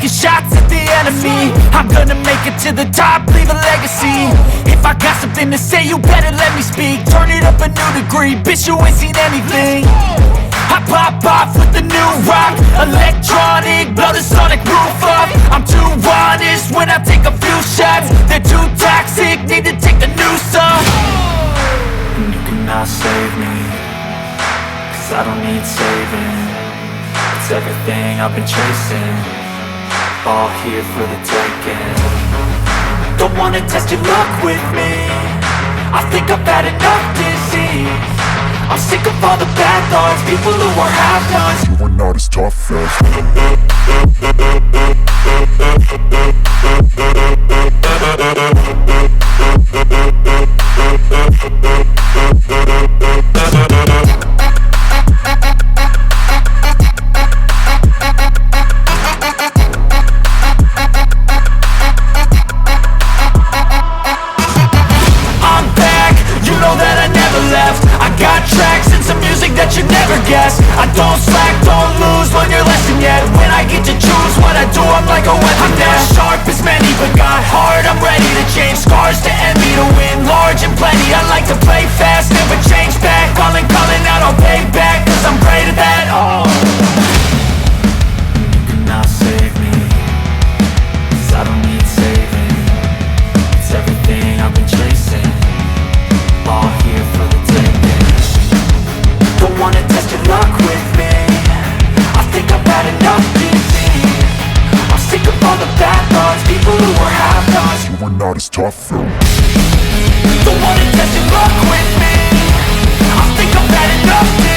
taking shots at the enemy. I'm gonna make it to the top, leave a legacy. If I got something to say, you better let me speak. Turn it up a new degree, bitch, you ain't seen anything. I pop off with the new rock, electronic, blow the sonic roof up. I'm too honest when I take a few shots. They're too toxic, need to take the noose off. And you cannot save me, cause I don't need saving. It's everything I've been chasing, all here for the taking. Don't wanna test your luck with me, I think I've had enough disease. I'm sick of all the bad thoughts, people who are half-nots. You are not as tough as I'm back, you know that I never left. I got tracks and some music that you never guess. I don't slack, don't lose, learn your lesson yet. When I get to choose what I do, I'm like a weapon. I'm not sharp as many, but got heart. I'm ready to change scars to envy, to win large and plenty. I like to play fast, never change back. Calling out, I'll pay back, cause I'm great at that. Oh, you cannot save me, cause I don't need saving. It's everything I've been chasing, all here for the taking. Don't wanna test your luck with me, I think I've had enough disease. I'm sick of all the bad thoughts, people who are half-nots. you are not as tough though. Don't wanna test your luck with me, I think I've had enough disease.